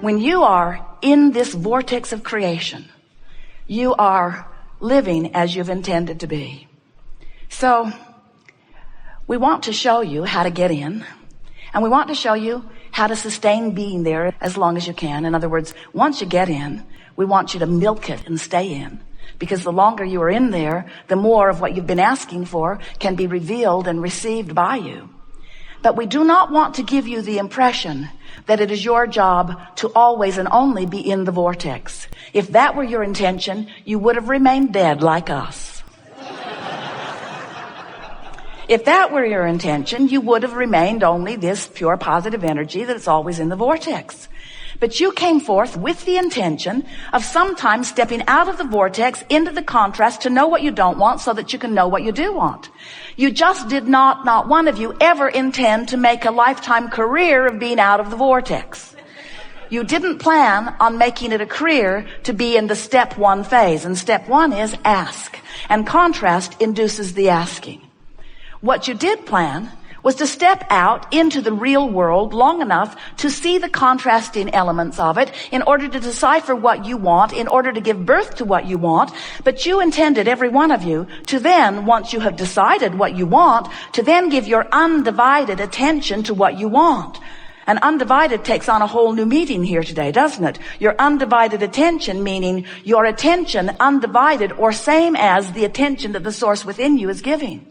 When you are in this vortex of creation, you are living as you've intended to be. So we want to show you how to get in, and we want to show you how to sustain being there as long as you can. In other words, once you get in, we want you to milk it and stay in, because the longer you are in there, the more of what you've been asking for can be revealed and received by you. But we do not want to give you the impression that it is your job to always and only be in the vortex. If that were your intention, you would have remained dead like us. If that were your intention, you would have remained only this pure positive energy that's always in the vortex. But you came forth with the intention of sometimes stepping out of the vortex into the contrast to know what you don't want so that you can know what you do want. You just did not one of you ever intend to make a lifetime career of being out of the vortex. You didn't plan on making it a career to be in the step one phase. And step one is ask. And contrast induces the asking. What you did plan was to step out into the real world long enough to see the contrasting elements of it in order to decipher what you want, in order to give birth to what you want. But you intended, every one of you, to then, once you have decided what you want, to then give your undivided attention to what you want. And undivided takes on a whole new meaning here today, doesn't it? Your undivided attention, meaning your attention undivided or same as the attention that the source within you is giving.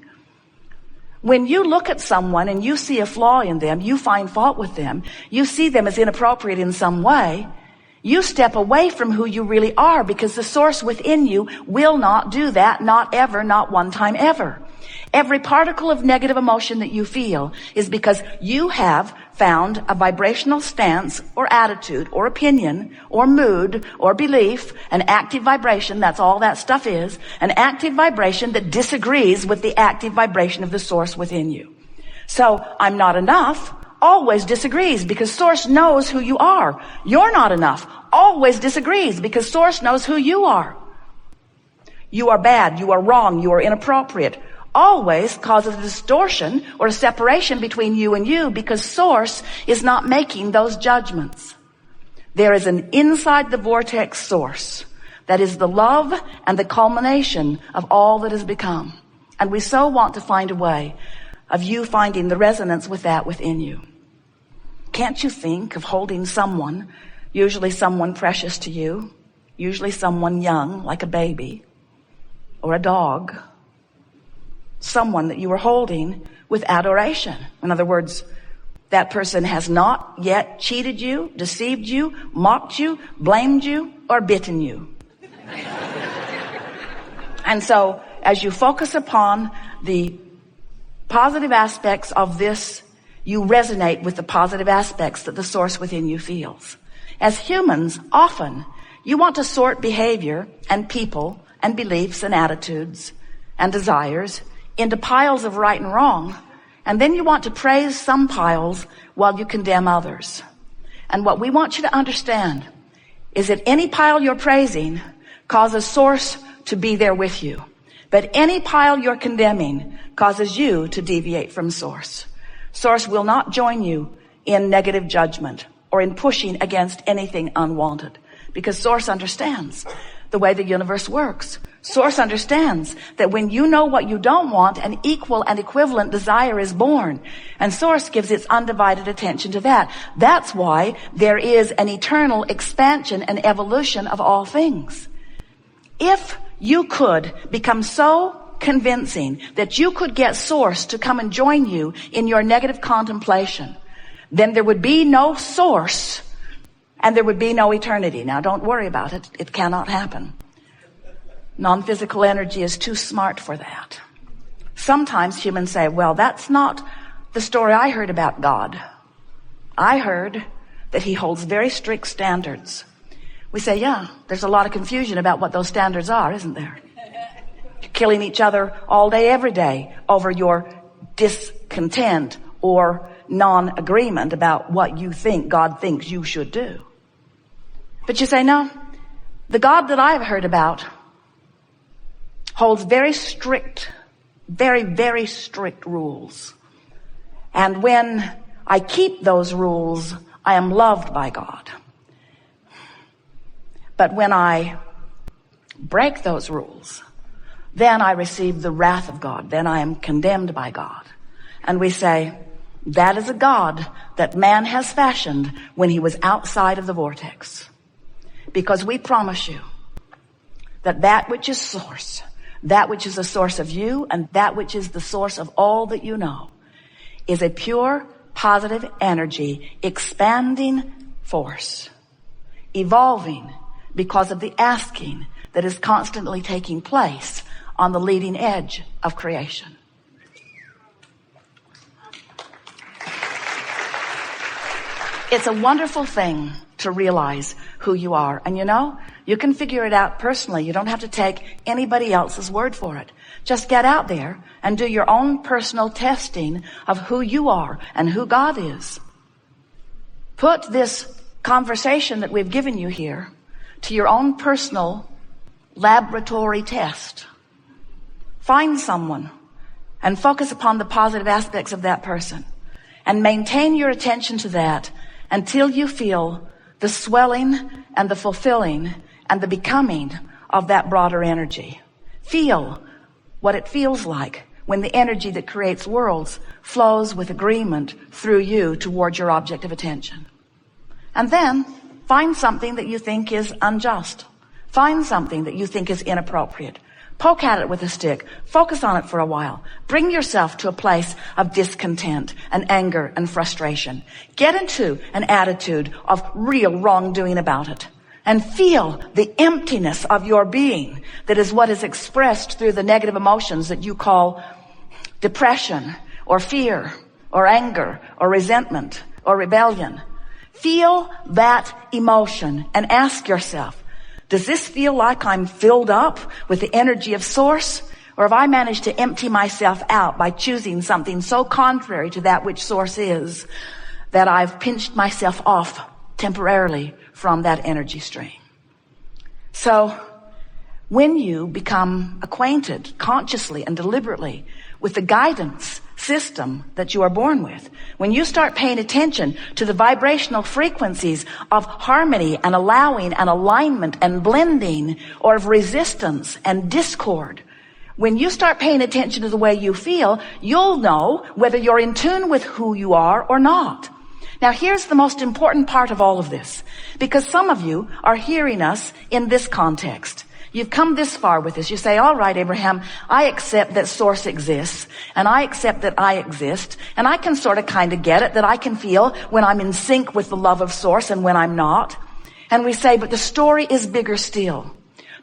When you look at someone and you see a flaw in them, you find fault with them, you see them as inappropriate in some way, you step away from who you really are, because the source within you will not do that, not ever, not one time ever. Every particle of negative emotion that you feel is because you have found a vibrational stance or attitude or opinion or mood or belief, an active vibration, that's all that stuff is, an active vibration that disagrees with the active vibration of the source within you. So, I'm not enough always disagrees, because source knows who you are. You're not enough always disagrees, because source knows who you are. You are bad, you are wrong, you are inappropriate always causes a distortion or a separation between you and you, because source is not making those judgments. There is an inside the vortex source that is the love and the culmination of all that has become. And we so want to find a way of you finding the resonance with that within you. Can't you think of holding someone, usually someone precious to you, usually someone young like a baby or a dog, someone that you were holding with adoration? In other words, that person has not yet cheated you, deceived you, mocked you, blamed you, or bitten you. And so, as you focus upon the positive aspects of this, you resonate with the positive aspects that the source within you feels. As humans, often, you want to sort behavior and people and beliefs and attitudes and desires into piles of right and wrong, and then you want to praise some piles while you condemn others. And what we want you to understand is that any pile you're praising causes source to be there with you, but any pile you're condemning causes you to deviate from source. Source will not join you in negative judgment or in pushing against anything unwanted, because source understands the way the universe works. Source understands that when you know what you don't want, an equal and equivalent desire is born. And source gives its undivided attention to that. That's why there is an eternal expansion and evolution of all things. If you could become so convincing that you could get source to come and join you in your negative contemplation, then there would be no source and there would be no eternity. Now, don't worry about it. It cannot happen. Non-physical energy is too smart for that. Sometimes humans say, well, that's not the story I heard about God. I heard that he holds very strict standards. We say, yeah, there's a lot of confusion about what those standards are, isn't there? You're killing each other all day, every day over your discontent or non-agreement about what you think God thinks you should do. But you say, no, the God that I've heard about holds very strict, very, very strict rules. And when I keep those rules, I am loved by God. But when I break those rules, then I receive the wrath of God. Then I am condemned by God. And we say, that is a God that man has fashioned when he was outside of the vortex. Because we promise you that that which is source, that which is the source of you, and that which is the source of all that you know, is a pure, positive energy, expanding force, evolving because of the asking that is constantly taking place on the leading edge of creation. It's a wonderful thing to realize who you are. And you know, you can figure it out personally. You don't have to take anybody else's word for it. Just get out there and do your own personal testing of who you are and who God is. Put this conversation that we've given you here to your own personal laboratory test. Find someone and focus upon the positive aspects of that person and maintain your attention to that until you feel the swelling and the fulfilling and the becoming of that broader energy. Feel what it feels like when the energy that creates worlds flows with agreement through you toward your object of attention. And then find something that you think is unjust. Find something that you think is inappropriate. Poke at it with a stick. Focus on it for a while. Bring yourself to a place of discontent and anger and frustration. Get into an attitude of real wrongdoing about it. And feel the emptiness of your being that is what is expressed through the negative emotions that you call depression or fear or anger or resentment or rebellion. Feel that emotion and ask yourself, does this feel like I'm filled up with the energy of source? Or have I managed to empty myself out by choosing something so contrary to that which source is that I've pinched myself off temporarily from that energy stream? So when you become acquainted consciously and deliberately with the guidance system that you are born with, when you start paying attention to the vibrational frequencies of harmony and allowing and alignment and blending, or of resistance and discord, when you start paying attention to the way you feel, you'll know whether you're in tune with who you are or not. Now here's the most important part of all of this, because some of you are hearing us in this context. You've come this far with this. You say, all right, Abraham, I accept that source exists, and I accept that I exist, and I can sort of kind of get it, that I can feel when I'm in sync with the love of source and when I'm not. And we say, but the story is bigger still.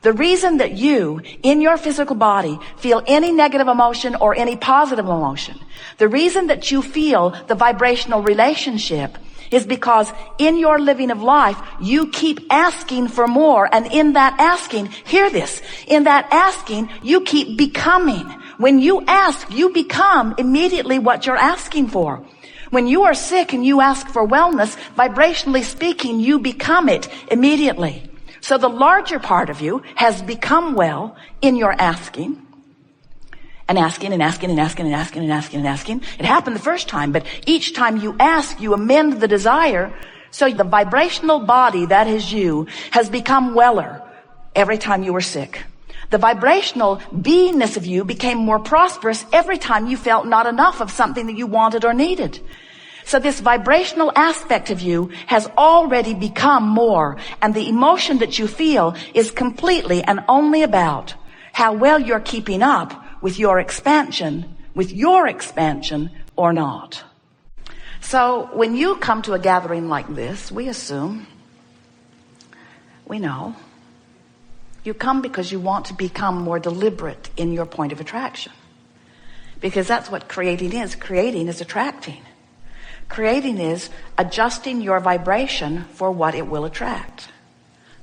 The reason that you, in your physical body, feel any negative emotion or any positive emotion, the reason that you feel the vibrational relationship is because in your living of life, you keep asking for more. And in that asking, hear this, in that asking, you keep becoming. When you ask, you become immediately what you're asking for. When you are sick and you ask for wellness, vibrationally speaking, you become it immediately. So the larger part of you has become well in your asking. And asking and asking and asking and asking and asking and asking. It happened the first time, but each time you ask, you amend the desire. So the vibrational body, that is you, has become weller every time you were sick. The vibrational beingness of you became more prosperous every time you felt not enough of something that you wanted or needed. So this vibrational aspect of you has already become more, and the emotion that you feel is completely and only about how well you're keeping up with your expansion or not. So when you come to a gathering like this, we assume, we know, you come because you want to become more deliberate in your point of attraction. Because that's what creating is. Creating is attracting. Creating is adjusting your vibration for what it will attract.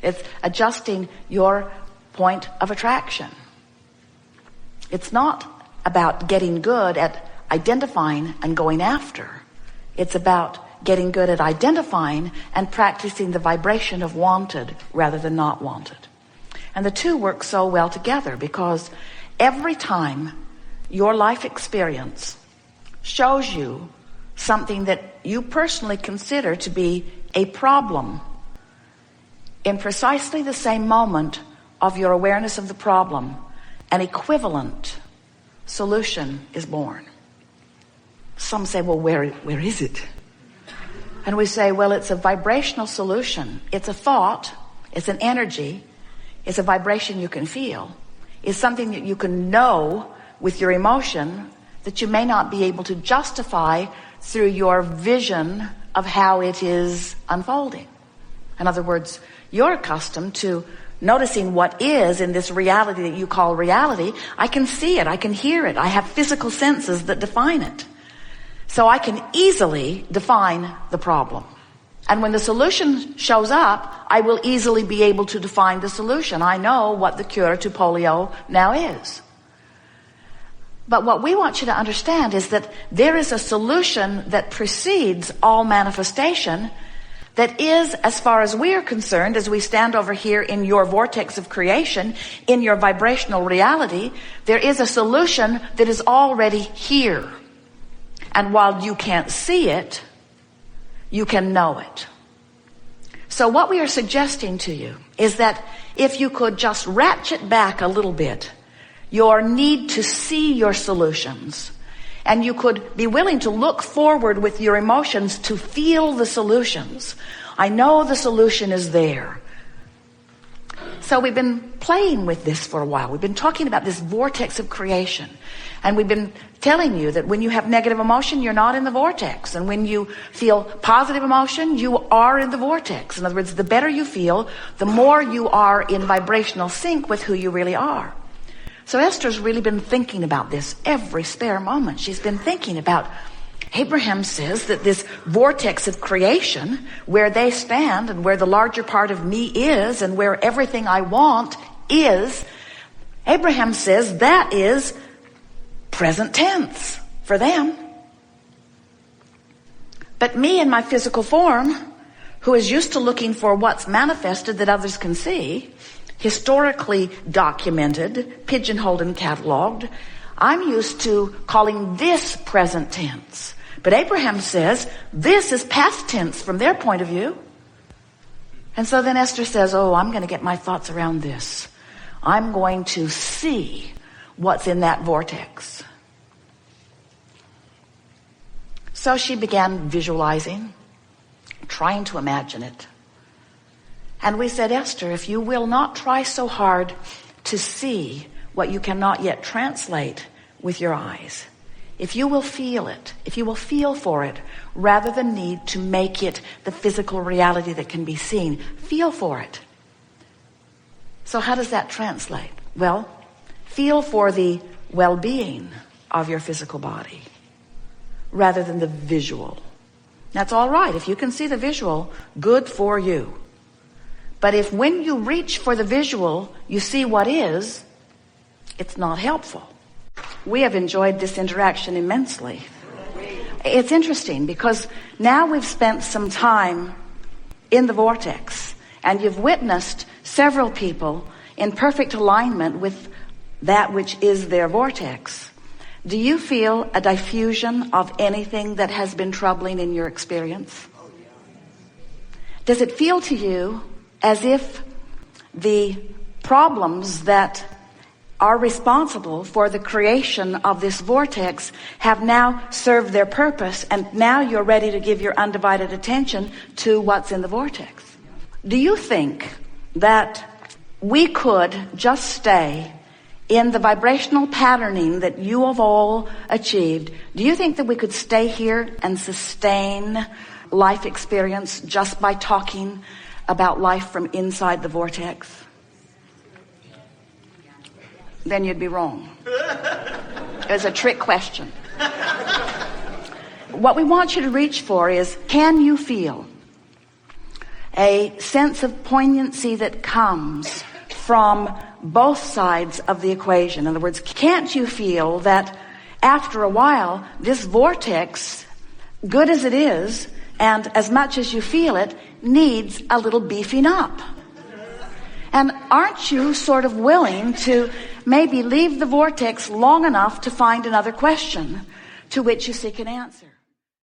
It's adjusting your point of attraction. It's not about getting good at identifying and going after. It's about getting good at identifying and practicing the vibration of wanted rather than not wanted. And the two work so well together, because every time your life experience shows you something that you personally consider to be a problem, in precisely the same moment of your awareness of the problem, an equivalent solution is born. Some say, well, where is it? And we say, well, it's a vibrational solution. It's a thought. It's an energy. It's a vibration you can feel. It's something that you can know with your emotion that you may not be able to justify through your vision of how it is unfolding. In other words, you're accustomed to noticing what is in this reality that you call reality. I can see it. I can hear it. I have physical senses that define it. So I can easily define the problem. And when the solution shows up, I will easily be able to define the solution. I know what the cure to polio now is. But what we want you to understand is that there is a solution that precedes all manifestation that is, as far as we are concerned, as we stand over here in your vortex of creation, in your vibrational reality, there is a solution that is already here. And while you can't see it, you can know it. So what we are suggesting to you is that if you could just ratchet back a little bit your need to see your solutions, and you could be willing to look forward with your emotions to feel the solutions. I know the solution is there. So we've been playing with this for a while. We've been talking about this vortex of creation. And we've been telling you that when you have negative emotion, you're not in the vortex. And when you feel positive emotion, you are in the vortex. In other words, the better you feel, the more you are in vibrational sync with who you really are. So Esther's really been thinking about this every spare moment. She's been thinking about, Abraham says that this vortex of creation, where they stand and where the larger part of me is and where everything I want is, Abraham says that is present tense for them. But me in my physical form, who is used to looking for what's manifested that others can see, historically documented, pigeonholed and cataloged, I'm used to calling this present tense. But Abraham says this is past tense from their point of view. And so then Esther says, oh, I'm going to get my thoughts around this. I'm going to see what's in that vortex. So she began visualizing, trying to imagine it. And we said, Esther, if you will not try so hard to see what you cannot yet translate with your eyes, if you will feel it, if you will feel for it, rather than need to make it the physical reality that can be seen, feel for it. So how does that translate? Well, feel for the well-being of your physical body rather than the visual. That's all right. If you can see the visual, good for you. But if when you reach for the visual, you see what is, it's not helpful. We have enjoyed this interaction immensely. It's interesting because now we've spent some time in the vortex and you've witnessed several people in perfect alignment with that which is their vortex. Do you feel a diffusion of anything that has been troubling in your experience? Does it feel to you as if the problems that are responsible for the creation of this vortex have now served their purpose and now you're ready to give your undivided attention to what's in the vortex? Do you think that we could just stay in the vibrational patterning that you have all achieved? Do you think that we could stay here and sustain life experience just by talking about life from inside the vortex? Then you'd be wrong. It was a trick question. What we want you to reach for is, can you feel a sense of poignancy that comes from both sides of the equation? In other words, can't you feel that after a while, this vortex, good as it is, and as much as you feel it, needs a little beefing up? And aren't you sort of willing to maybe leave the vortex long enough to find another question to which you seek an answer?